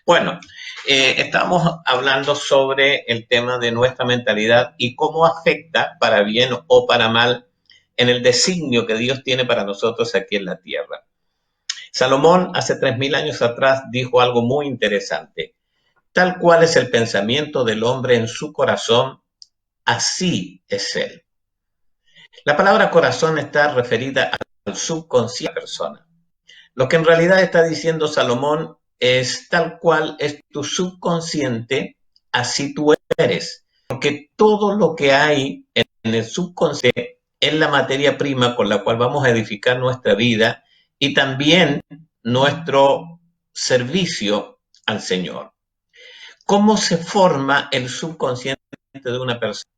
Bueno, estamos hablando sobre el tema de nuestra mentalidad y cómo afecta, para bien o para mal, en el designio que Dios tiene para nosotros aquí en la tierra. Salomón, hace 3000 años atrás, dijo algo muy interesante. Tal cual es el pensamiento del hombre en su corazón, así es él. La palabra corazón está referida al subconsciente de la persona. Lo que en realidad está diciendo Salomón es tal cual es tu subconsciente, así tú eres. Porque todo lo que hay en el subconsciente es la materia prima con la cual vamos a edificar nuestra vida y también nuestro servicio al Señor. ¿Cómo se forma el subconsciente de una persona?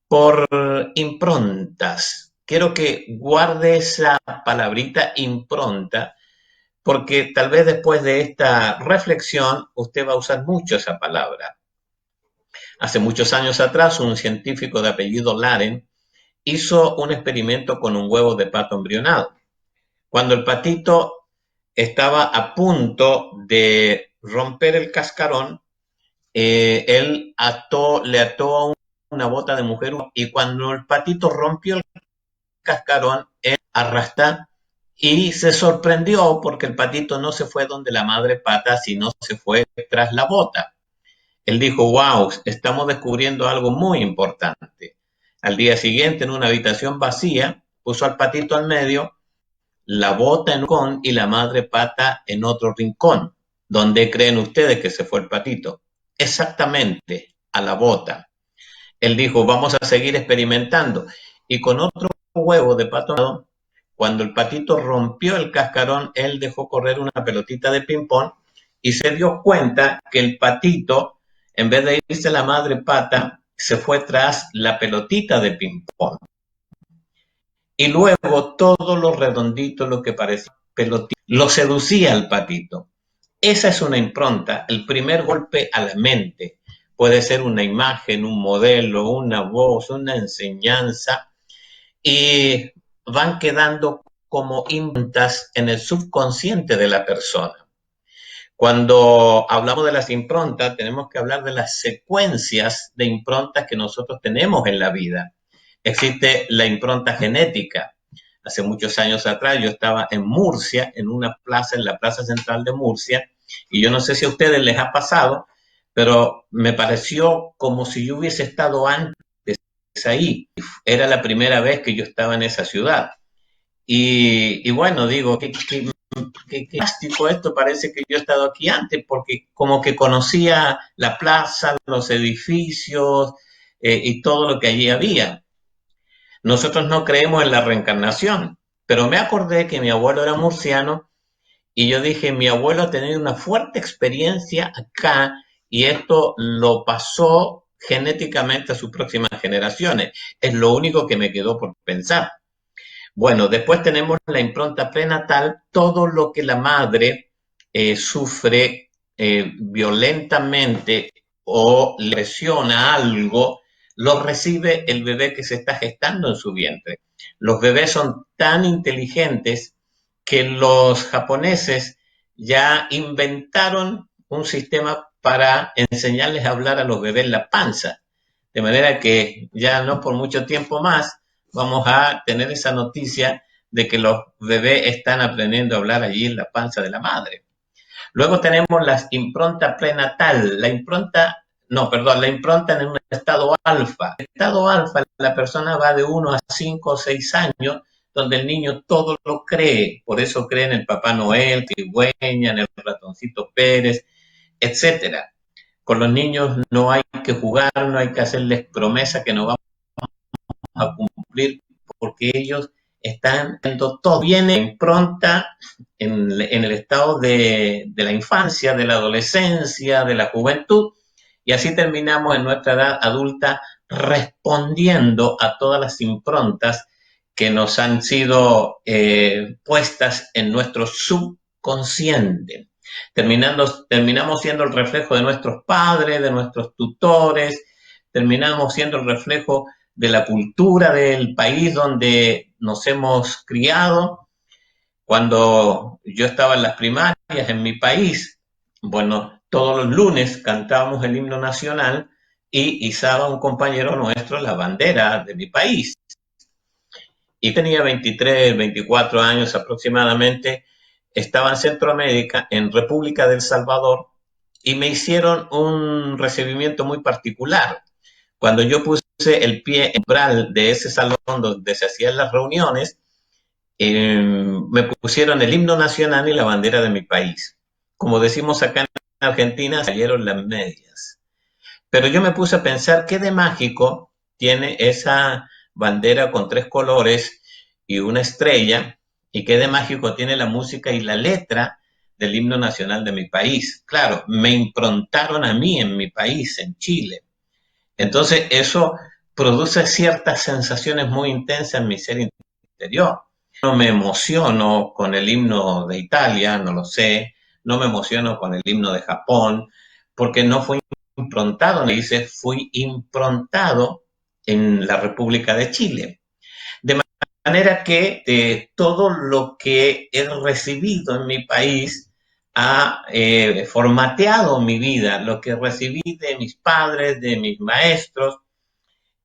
Por improntas. Quiero que guarde esa palabrita impronta, porque tal vez después de esta reflexión usted va a usar mucho esa palabra. Hace muchos años atrás, un científico de apellido Laren hizo un experimento con un huevo de pato embrionado. Cuando el patito estaba a punto de romper el cascarón, él le ató una bota de mujer y cuando el patito rompió el cascarón, él arrastró y se sorprendió porque el patito no se fue donde la madre pata, sino se fue tras la bota. Él dijo, wow, estamos descubriendo algo muy importante. Al día siguiente, en una habitación vacía, puso al patito al medio, la bota en un rincón y la madre pata en otro rincón. ¿Dónde creen ustedes que se fue el patito? Exactamente, a la bota. Él dijo, vamos a seguir experimentando. Y con otro huevo de pato, cuando el patito rompió el cascarón, él dejó correr una pelotita de ping-pong y se dio cuenta que el patito, en vez de irse a la madre pata, se fue tras la pelotita de ping-pong. Y luego todo lo redondito, lo que parecía pelotita, lo seducía al patito. Esa es una impronta, el primer golpe a la mente. Puede ser una imagen, un modelo, una voz, una enseñanza, y van quedando como improntas en el subconsciente de la persona. Cuando hablamos de las improntas, tenemos que hablar de las secuencias de improntas que nosotros tenemos en la vida. Existe la impronta genética. Hace muchos años atrás yo estaba en Murcia, en una plaza, en la plaza central de Murcia, y yo no sé si a ustedes les ha pasado, pero me pareció como si yo hubiese estado antes ahí. Era la primera vez que yo estaba en esa ciudad. Y bueno, digo, qué plástico esto, parece que yo he estado aquí antes, porque como que conocía la plaza, los edificios y todo lo que allí había. Nosotros no creemos en la reencarnación, pero me acordé que mi abuelo era murciano y yo dije, mi abuelo ha tenido una fuerte experiencia acá y esto lo pasó genéticamente a sus próximas generaciones. Es lo único que me quedó por pensar. Bueno, después tenemos la impronta prenatal, todo lo que la madre sufre violentamente o lesiona algo, lo recibe el bebé que se está gestando en su vientre. Los bebés son tan inteligentes que los japoneses ya inventaron un sistema para enseñarles a hablar a los bebés en la panza, de manera que ya no por mucho tiempo más vamos a tener esa noticia de que los bebés están aprendiendo a hablar allí en la panza de la madre. Luego tenemos la impronta prenatal, la impronta en un estado alfa. En el estado alfa, la persona va de 1 a 5 o 6 años, donde el niño todo lo cree. Por eso cree en el Papá Noel, cigüeña, en el ratoncito Pérez, etcétera. Con los niños no hay que jugar, no hay que hacerles promesas que no vamos a cumplir, porque ellos están viendo todo. Viene impronta en el estado de la infancia, de la adolescencia, de la juventud, y así terminamos en nuestra edad adulta respondiendo a todas las improntas que nos han sido puestas en nuestro subconsciente. Terminamos siendo el reflejo de nuestros padres, de nuestros tutores, terminamos siendo el reflejo de la cultura del país donde nos hemos criado. Cuando yo estaba en las primarias en mi país, bueno, todos los lunes cantábamos el himno nacional y izaba un compañero nuestro la bandera de mi país. Y tenía 23, 24 años aproximadamente, estaba en Centroamérica, en República del Salvador, y me hicieron un recibimiento muy particular. Cuando yo puse el pie en umbral de ese salón donde se hacían las reuniones, me pusieron el himno nacional y la bandera de mi país. Como decimos acá en Argentina, salieron las medias. Pero yo me puse a pensar qué de mágico tiene esa bandera con 3 colores y una estrella, y qué de mágico tiene la música y la letra del himno nacional de mi país. Claro, me improntaron a mí en mi país, en Chile. Entonces eso produce ciertas sensaciones muy intensas en mi ser interior. No me emociono con el himno de Italia, no lo sé, no me emociono con el himno de Japón, porque no fue improntado, me dice, fui improntado en la República de Chile. De manera que todo lo que he recibido en mi país ha formateado mi vida, lo que recibí de mis padres, de mis maestros,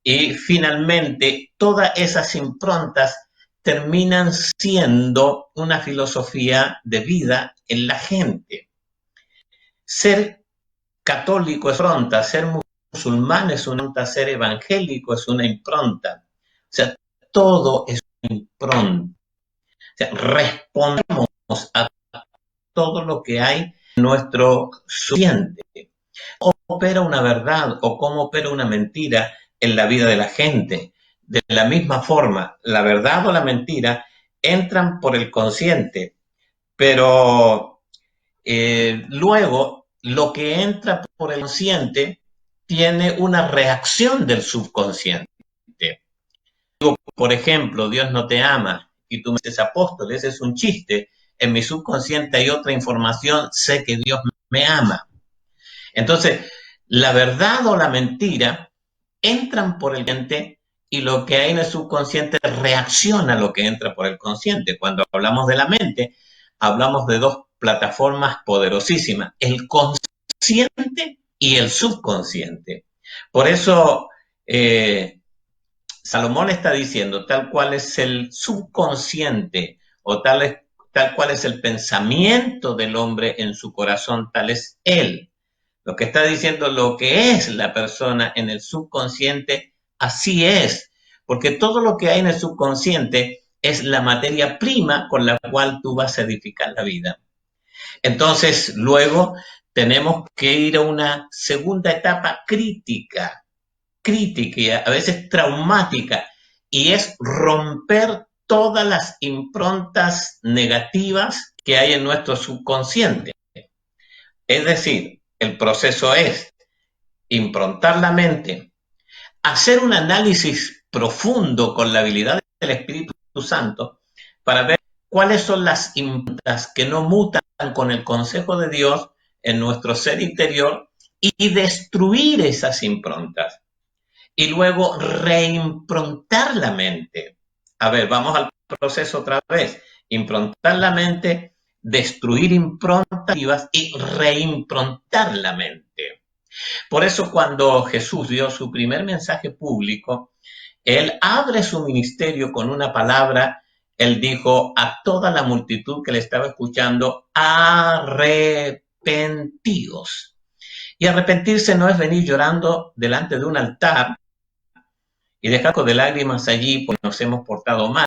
y finalmente todas esas improntas terminan siendo una filosofía de vida en la gente. Ser católico es impronta, ser musulmán es una impronta, ser evangélico es una impronta. O sea, todo es una impronta. O sea, respondemos a todo lo que hay en nuestro subconsciente. ¿Cómo opera una verdad o cómo opera una mentira en la vida de la gente? De la misma forma, la verdad o la mentira entran por el consciente, pero luego lo que entra por el consciente tiene una reacción del subconsciente. Digo, por ejemplo, Dios no te ama y tú me dices, apóstol, ese es un chiste. En mi subconsciente hay otra información, sé que Dios me ama. Entonces, la verdad o la mentira entran por el consciente y lo que hay en el subconsciente reacciona a lo que entra por el consciente. Cuando hablamos de la mente, hablamos de 2 plataformas poderosísimas, el consciente y el subconsciente. Por eso, Salomón está diciendo, tal cual es el subconsciente o tal cual es el pensamiento del hombre en su corazón, tal es él. Lo que está diciendo lo que es la persona en el subconsciente, así es. Porque todo lo que hay en el subconsciente es la materia prima con la cual tú vas a edificar la vida. Entonces, luego tenemos que ir a una segunda etapa crítica y a veces traumática, y es romper todas las improntas negativas que hay en nuestro subconsciente. Es decir, el proceso es improntar la mente, hacer un análisis profundo con la habilidad del Espíritu Santo para ver cuáles son las improntas que no mutan con el consejo de Dios en nuestro ser interior y destruir esas improntas. Y luego reimprontar la mente. A ver, vamos al proceso otra vez. Improntar la mente, destruir improntas y reimprontar la mente. Por eso cuando Jesús dio su primer mensaje público, él abre su ministerio con una palabra. Él dijo a toda la multitud que le estaba escuchando, arrepentíos. Y arrepentirse no es venir llorando delante de un altar y dejar de lágrimas allí porque nos hemos portado mal,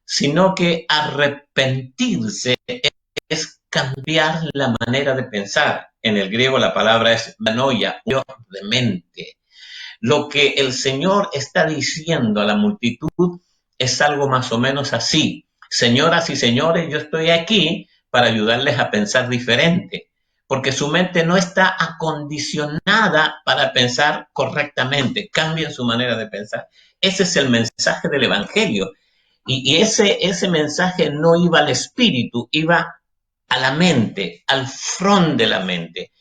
sino que arrepentirse es cambiar la manera de pensar. En el griego la palabra es metanoia, de mente. Lo que el Señor está diciendo a la multitud es algo más o menos así. Señoras y señores, yo estoy aquí para ayudarles a pensar diferente, porque su mente no está acondicionada para pensar correctamente. Cambien su manera de pensar. Ese es el mensaje del Evangelio. Y ese mensaje no iba al espíritu, iba a la mente, al front de la mente.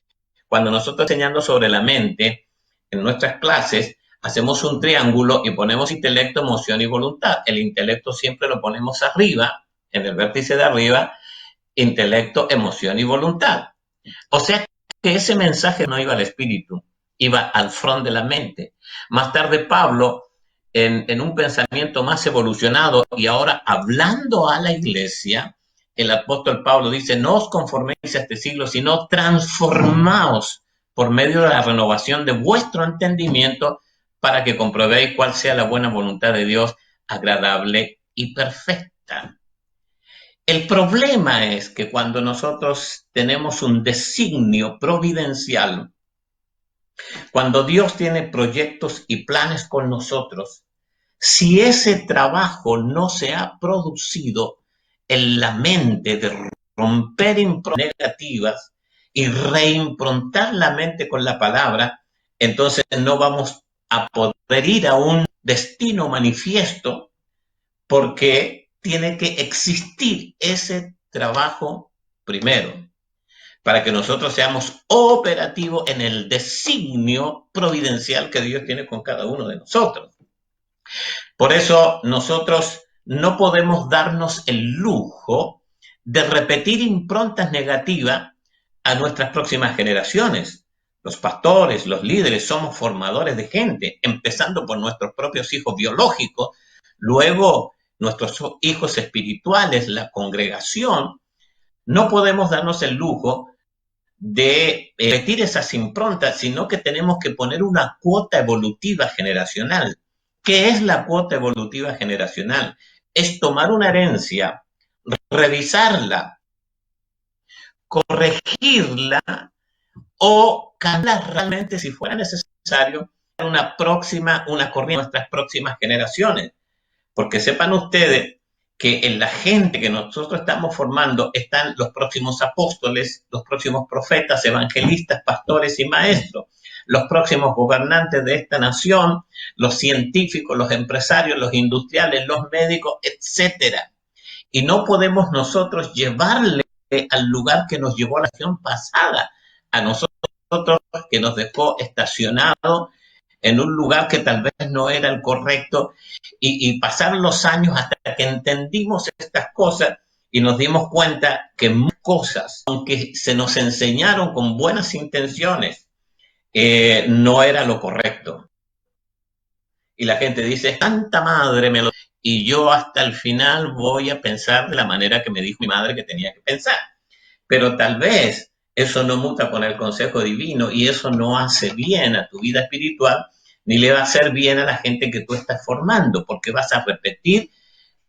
Cuando nosotros enseñando sobre la mente, en nuestras clases, hacemos un triángulo y ponemos intelecto, emoción y voluntad. El intelecto siempre lo ponemos arriba, en el vértice de arriba, intelecto, emoción y voluntad. O sea que ese mensaje no iba al espíritu, iba al front de la mente. Más tarde Pablo, en un pensamiento más evolucionado y ahora hablando a la iglesia, el apóstol Pablo dice, no os conforméis a este siglo, sino transformaos por medio de la renovación de vuestro entendimiento para que comprobéis cuál sea la buena voluntad de Dios, agradable y perfecta. El problema es que cuando nosotros tenemos un designio providencial, cuando Dios tiene proyectos y planes con nosotros, si ese trabajo no se ha producido en la mente de romper improntas negativas y reimprontar la mente con la palabra, entonces no vamos a poder ir a un destino manifiesto porque tiene que existir ese trabajo primero para que nosotros seamos operativos en el designio providencial que Dios tiene con cada uno de nosotros. Por eso nosotros no podemos darnos el lujo de repetir improntas negativas a nuestras próximas generaciones. Los pastores, los líderes, somos formadores de gente, empezando por nuestros propios hijos biológicos, luego nuestros hijos espirituales, la congregación. No podemos darnos el lujo de repetir esas improntas, sino que tenemos que poner una cuota evolutiva generacional. ¿Qué es la cuota evolutiva generacional? Es tomar una herencia, revisarla, corregirla o cambiarla realmente si fuera necesario una corriente de nuestras próximas generaciones. Porque sepan ustedes que en la gente que nosotros estamos formando están los próximos apóstoles, los próximos profetas, evangelistas, pastores y maestros, los próximos gobernantes de esta nación, los científicos, los empresarios, los industriales, los médicos, etcétera. Y no podemos nosotros llevarle al lugar que nos llevó la nación pasada, a nosotros que nos dejó estacionados en un lugar que tal vez no era el correcto, y pasaron los años hasta que entendimos estas cosas y nos dimos cuenta que muchas cosas, aunque se nos enseñaron con buenas intenciones, no era lo correcto. Y la gente dice, tanta madre me lo... Y yo hasta el final voy a pensar de la manera que me dijo mi madre que tenía que pensar. Pero tal vez eso no muta con el consejo divino y eso no hace bien a tu vida espiritual, ni le va a hacer bien a la gente que tú estás formando, porque vas a repetir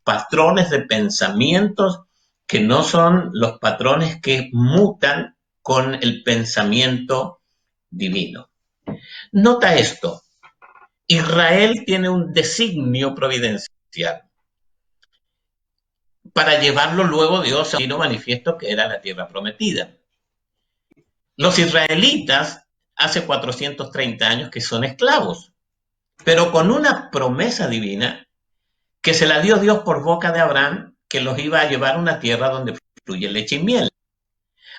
patrones de pensamientos que no son los patrones que mutan con el pensamiento divino. Nota esto, Israel tiene un designio providencial para llevarlo luego Dios a un manifiesto que era la tierra prometida. Los israelitas hace 430 años que son esclavos, pero con una promesa divina que se la dio Dios por boca de Abraham, que los iba a llevar a una tierra donde fluye leche y miel.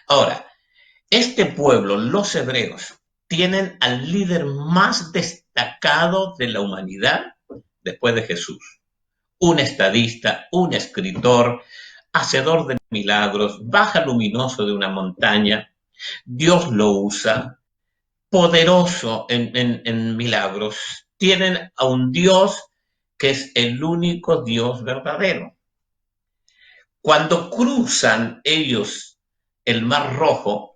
Ahora, este pueblo, los hebreos, tienen al líder más destacado de la humanidad después de Jesús. Un estadista, un escritor, hacedor de milagros, baja luminoso de una montaña. Dios lo usa, poderoso en milagros. Tienen a un Dios que es el único Dios verdadero. Cuando cruzan ellos el Mar Rojo,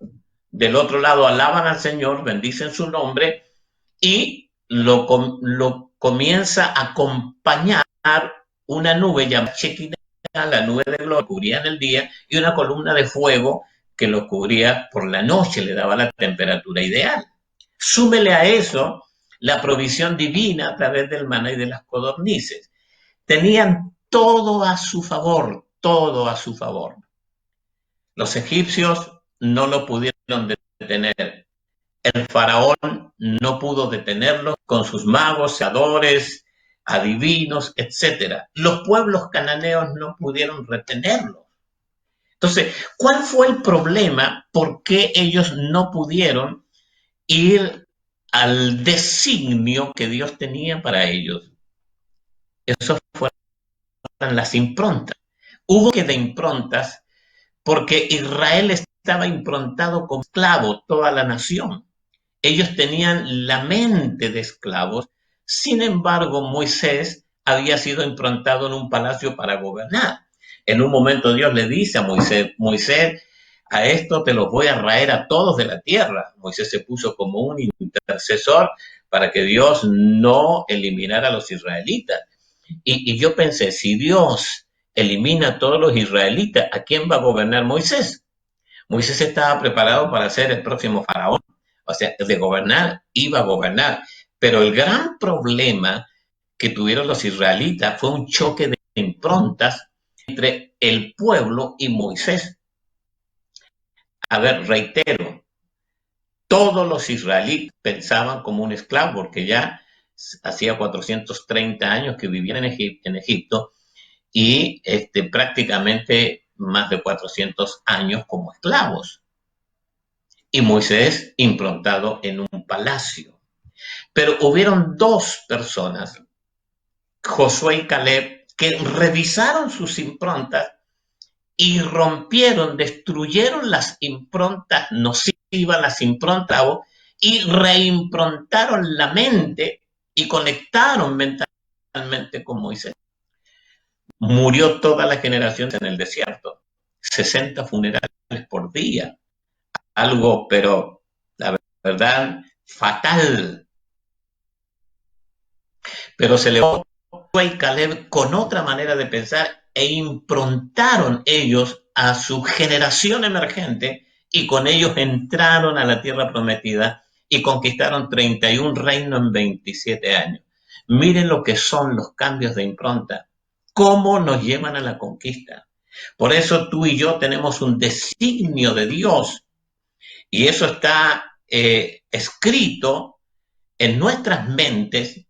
del otro lado alaban al Señor, bendicen su nombre y lo comienza a acompañar una nube llamada Shekinah, la nube de gloria, cubría en el día, y una columna de fuego que lo cubría por la noche, le daba la temperatura ideal. Súmele a eso la provisión divina a través del maná y de las codornices. Tenían todo a su favor, todo a su favor. Los egipcios no lo pudieron detener. El faraón no pudo detenerlo con sus magos, seadores, adivinos, etc. Los pueblos cananeos no pudieron retenerlo. Entonces, ¿cuál fue el problema? ¿Por qué ellos no pudieron ir al designio que Dios tenía para ellos? Eso fueron las improntas. Hubo que de improntas porque Israel estaba improntado como esclavos toda la nación. Ellos tenían la mente de esclavos. Sin embargo, Moisés había sido improntado en un palacio para gobernar. En un momento Dios le dice a Moisés, Moisés, a esto te los voy a raer a todos de la tierra. Moisés se puso como un intercesor para que Dios no eliminara a los israelitas. Y yo pensé, si Dios elimina a todos los israelitas, ¿a quién va a gobernar Moisés? Moisés estaba preparado para ser el próximo faraón. O sea, de gobernar, iba a gobernar. Pero el gran problema que tuvieron los israelitas fue un choque de improntas entre el pueblo y Moisés. A ver, reitero, todos los israelitas pensaban como un esclavo, porque ya hacía 430 años que vivían en Egipto y prácticamente más de 400 años como esclavos. Y Moisés improntado en un palacio. Pero hubieron dos personas, Josué y Caleb, que revisaron sus improntas y rompieron, destruyeron las improntas nocivas, las improntas, y reimprontaron la mente y conectaron mentalmente con Moisés. Murió toda la generación en el desierto, 60 funerales por día, algo, pero la verdad, fatal. Pero se levantó y Caleb con otra manera de pensar e improntaron ellos a su generación emergente y con ellos entraron a la tierra prometida y conquistaron 31 reinos en 27 años. Miren lo que son los cambios de impronta, cómo nos llevan a la conquista. Por eso tú y yo tenemos un designio de Dios y eso está escrito en nuestras mentes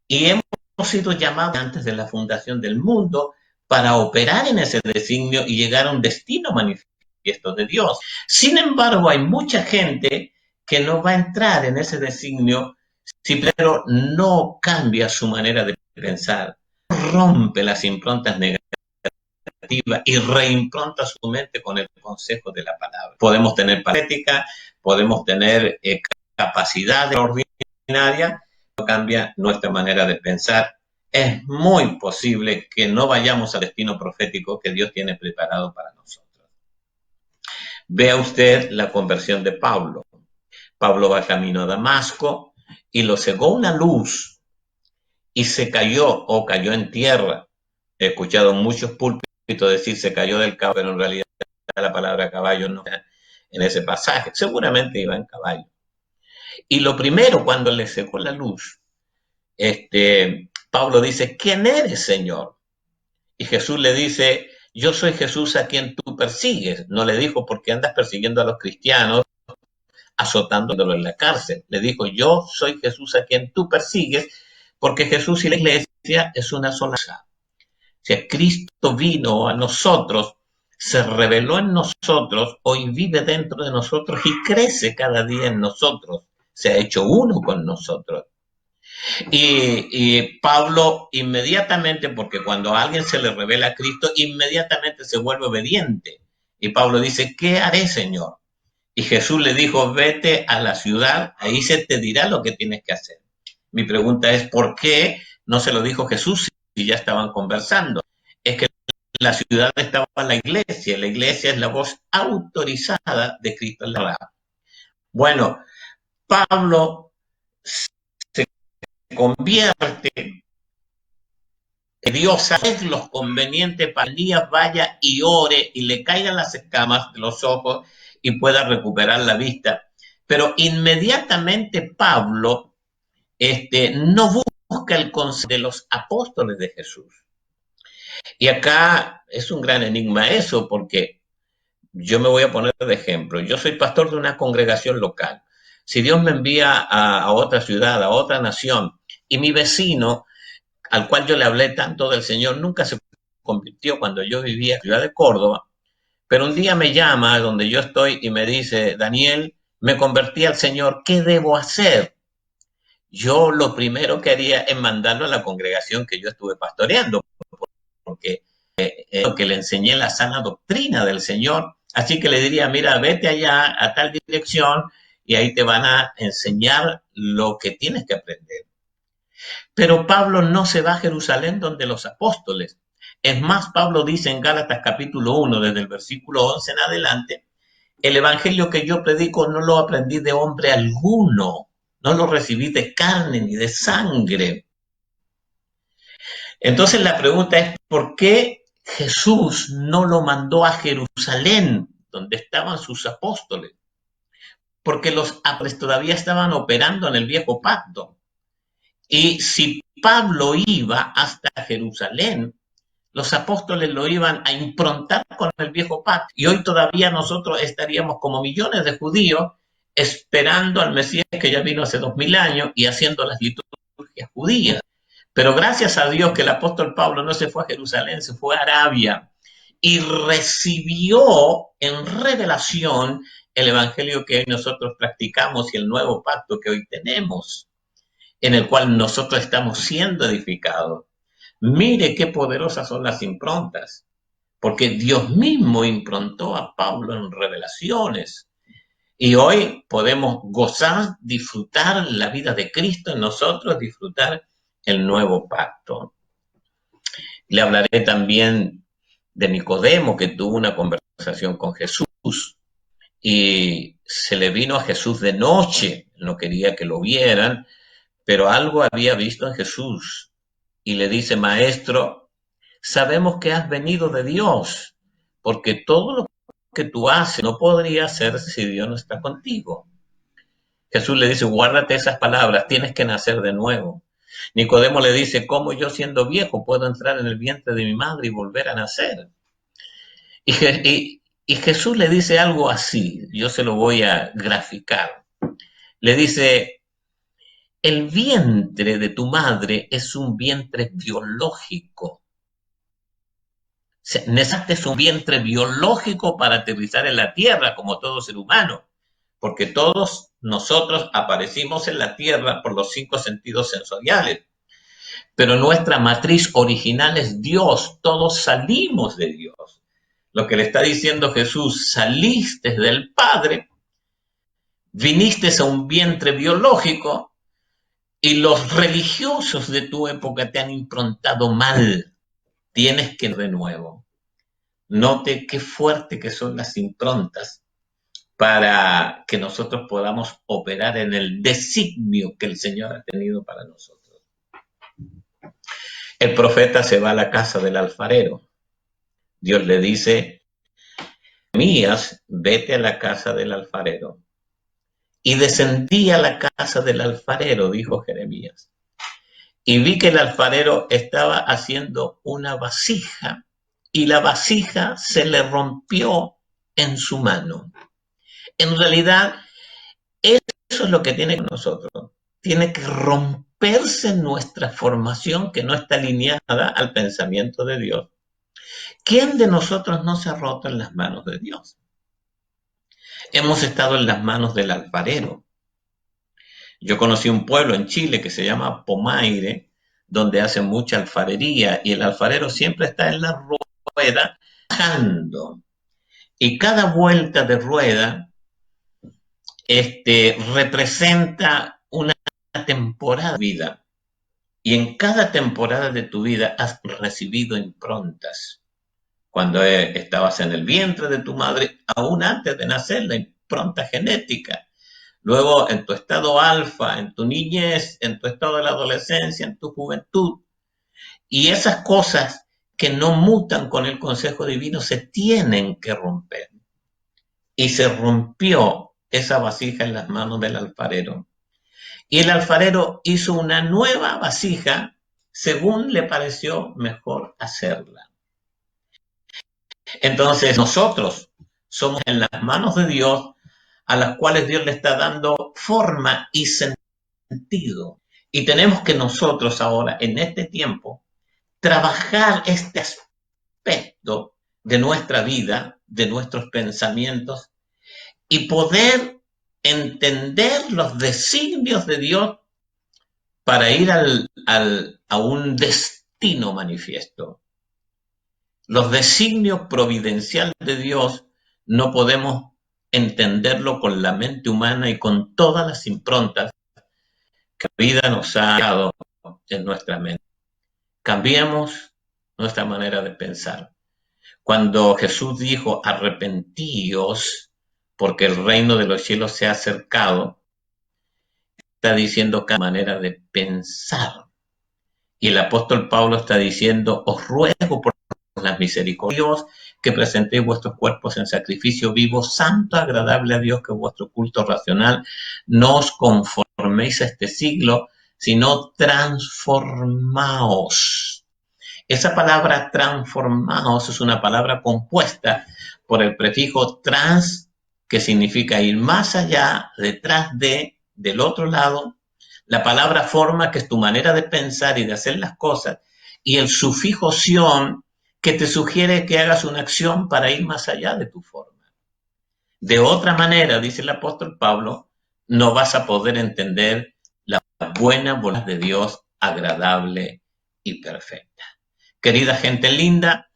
y hemos sido llamados antes de la fundación del mundo para operar en ese designio y llegar a un destino manifiesto de Dios. Sin embargo, hay mucha gente que no va a entrar en ese designio si primero no cambia su manera de pensar, rompe las improntas negativas y reimpronta su mente con el consejo de la palabra. Podemos tener patética, podemos tener capacidad extraordinaria, no cambia nuestra manera de pensar. Es muy posible que no vayamos al destino profético que Dios tiene preparado para nosotros. Vea usted la conversión de Pablo. Pablo va camino a Damasco y lo cegó una luz y se cayó o cayó en tierra. He escuchado muchos púlpitos decir se cayó del caballo, pero en realidad la palabra caballo no está en ese pasaje. Seguramente iba en caballo. Y lo primero, cuando le cegó la luz, Pablo dice, ¿quién eres, Señor? Y Jesús le dice, yo soy Jesús a quien tú persigues. No le dijo, ¿por qué andas persiguiendo a los cristianos, azotándolo en la cárcel? Le dijo, yo soy Jesús a quien tú persigues, porque Jesús y la iglesia es una sola cosa. Si Cristo vino a nosotros, se reveló en nosotros, hoy vive dentro de nosotros y crece cada día en nosotros. Se ha hecho uno con nosotros. Y Pablo inmediatamente, porque cuando a alguien se le revela a Cristo, inmediatamente se vuelve obediente. Y Pablo dice, ¿qué haré, Señor? Y Jesús le dijo, vete a la ciudad, ahí se te dirá lo que tienes que hacer. Mi pregunta es, ¿por qué no se lo dijo Jesús si ya estaban conversando? Es que la ciudad estaba en la iglesia es la voz autorizada de Cristo en la palabra. Bueno, Pablo se convierte, Dios hace los convenientes para que Elías vaya y ore y le caigan las escamas de los ojos y pueda recuperar la vista. Pero inmediatamente Pablo no busca el consejo de los apóstoles de Jesús. Y acá es un gran enigma eso, porque yo me voy a poner de ejemplo. Yo soy pastor de una congregación local. Si Dios me envía a otra ciudad, a otra nación, y mi vecino, al cual yo le hablé tanto del Señor, nunca se convirtió cuando yo vivía en la ciudad de Córdoba, pero un día me llama donde yo estoy y me dice, Daniel, me convertí al Señor, ¿qué debo hacer? Yo lo primero que haría es mandarlo a la congregación que yo estuve pastoreando, porque lo que le enseñé la sana doctrina del Señor, Así que le diría, mira, vete allá a tal dirección y ahí te van a enseñar lo que tienes que aprender. Pero Pablo no se va a Jerusalén donde los apóstoles. Es más, Pablo dice en Gálatas capítulo 1, desde el versículo 11 en adelante, el evangelio que yo predico no lo aprendí de hombre alguno, no lo recibí de carne ni de sangre. Entonces la pregunta es, ¿por qué Jesús no lo mandó a Jerusalén, donde estaban sus apóstoles? Porque los apóstoles todavía estaban operando en el viejo pacto. Y si Pablo iba hasta Jerusalén, los apóstoles lo iban a improntar con el viejo pacto. Y hoy todavía nosotros estaríamos como millones de judíos esperando al Mesías que ya vino hace 2000 años y haciendo las liturgias judías. Pero gracias a Dios que el apóstol Pablo no se fue a Jerusalén, se fue a Arabia y recibió en revelación el evangelio que hoy nosotros practicamos y el nuevo pacto que hoy tenemos, en el cual nosotros estamos siendo edificados. Mire qué poderosas son las improntas, porque Dios mismo improntó a Pablo en revelaciones. Y hoy podemos gozar, disfrutar la vida de Cristo en nosotros, disfrutar el nuevo pacto. Le hablaré también de Nicodemo, que tuvo una conversación con Jesús y se le vino a Jesús de noche, no quería que lo vieran, pero algo había visto en Jesús y le dice, maestro, sabemos que has venido de Dios, porque todo lo que tú haces no podría hacerse si Dios no está contigo. Jesús le dice, guárdate esas palabras, tienes que nacer de nuevo. Nicodemo le dice, ¿cómo yo siendo viejo puedo entrar en el vientre de mi madre y volver a nacer? Y Jesús le dice algo así, yo se lo voy a graficar. Le dice, el vientre de tu madre es un vientre biológico. Necesitas un vientre biológico para aterrizar en la tierra como todo ser humano, porque todos nosotros aparecimos en la tierra por los 5 sentidos sensoriales, pero nuestra matriz original es Dios, todos salimos de Dios. Lo que le está diciendo Jesús, saliste del Padre, viniste a un vientre biológico y los religiosos de tu época te han improntado mal. Tienes que ir de nuevo. Note qué fuerte que son las improntas para que nosotros podamos operar en el designio que el Señor ha tenido para nosotros. El profeta se va a la casa del alfarero. Dios le dice, Jeremías, vete a la casa del alfarero. Y descendí a la casa del alfarero, dijo Jeremías. Y vi que el alfarero estaba haciendo una vasija y la vasija se le rompió en su mano. En realidad, eso es lo que tiene con nosotros. Tiene que romperse nuestra formación que no está alineada al pensamiento de Dios. ¿Quién de nosotros no se ha roto en las manos de Dios? Hemos estado en las manos del alfarero. Yo conocí un pueblo en Chile que se llama Pomaire, donde hacen mucha alfarería y el alfarero siempre está en la rueda trabajando. Y cada vuelta de rueda representa una temporada de vida. Y en cada temporada de tu vida has recibido improntas. Cuando estabas en el vientre de tu madre, aún antes de nacer, la impronta genética. Luego en tu estado alfa, en tu niñez, en tu estado de la adolescencia, en tu juventud. Y esas cosas que no mutan con el consejo divino se tienen que romper. Y se rompió esa vasija en las manos del alfarero. Y el alfarero hizo una nueva vasija según le pareció mejor hacerla. Entonces nosotros somos en las manos de Dios a las cuales Dios le está dando forma y sentido. Y tenemos que nosotros ahora, en este tiempo, trabajar este aspecto de nuestra vida, de nuestros pensamientos, y poder entender los designios de Dios para ir a un destino manifiesto. Los designios providenciales de Dios no podemos entenderlo con la mente humana y con todas las improntas que la vida nos ha dado en nuestra mente. Cambiemos nuestra manera de pensar. Cuando Jesús dijo, arrepentíos, porque el reino de los cielos se ha acercado, está diciendo cada manera de pensar. Y el apóstol Pablo está diciendo, os ruego por las misericordias que presentéis vuestros cuerpos en sacrificio vivo, santo, agradable a Dios, que es vuestro culto racional. No os conforméis a este siglo, sino transformaos. Esa palabra transformaos es una palabra compuesta por el prefijo trans, que significa ir más allá, detrás de, del otro lado. La palabra forma, que es tu manera de pensar y de hacer las cosas. Y el sufijo sion, que te sugiere que hagas una acción para ir más allá de tu forma. De otra manera, dice el apóstol Pablo, no vas a poder entender la buena voluntad de Dios, agradable y perfecta. Querida gente linda,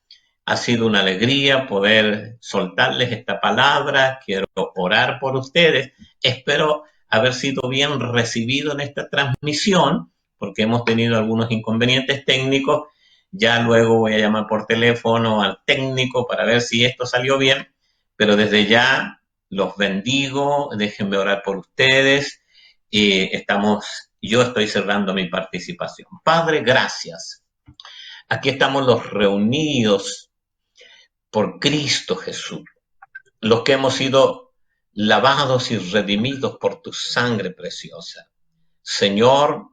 ha sido una alegría poder soltarles esta palabra. Quiero orar por ustedes. Espero haber sido bien recibido en esta transmisión, porque hemos tenido algunos inconvenientes técnicos. Ya luego voy a llamar por teléfono al técnico para ver si esto salió bien, pero desde ya los bendigo, déjenme orar por ustedes. Yo estoy cerrando mi participación. Padre, gracias. Aquí estamos los reunidos por Cristo Jesús, los que hemos sido lavados y redimidos por tu sangre preciosa. Señor,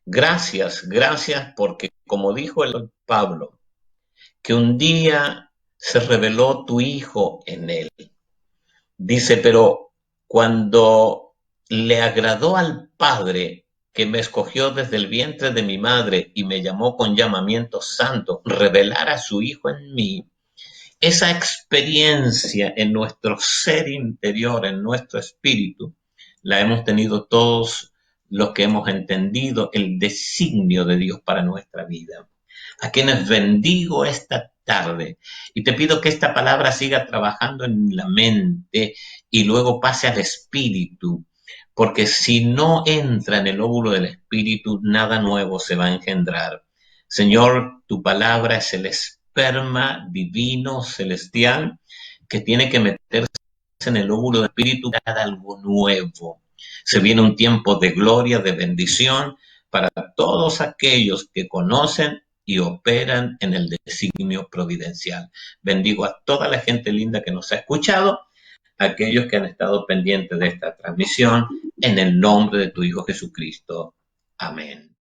gracias porque como dijo el Pablo, que un día se reveló tu Hijo en él. Dice, pero cuando le agradó al Padre que me escogió desde el vientre de mi madre y me llamó con llamamiento santo, revelar a su Hijo en mí, esa experiencia en nuestro ser interior, en nuestro espíritu, la hemos tenido todos los que hemos entendido el designio de Dios para nuestra vida. A quienes bendigo esta tarde y te pido que esta palabra siga trabajando en la mente y luego pase al espíritu, porque si no entra en el óvulo del espíritu, nada nuevo se va a engendrar. Señor, tu palabra es el esperma divino, celestial, que tiene que meterse en el óvulo del espíritu para algo nuevo. Se viene un tiempo de gloria, de bendición para todos aquellos que conocen y operan en el designio providencial. Bendigo a toda la gente linda que nos ha escuchado, a aquellos que han estado pendientes de esta transmisión, en el nombre de tu Hijo Jesucristo. Amén.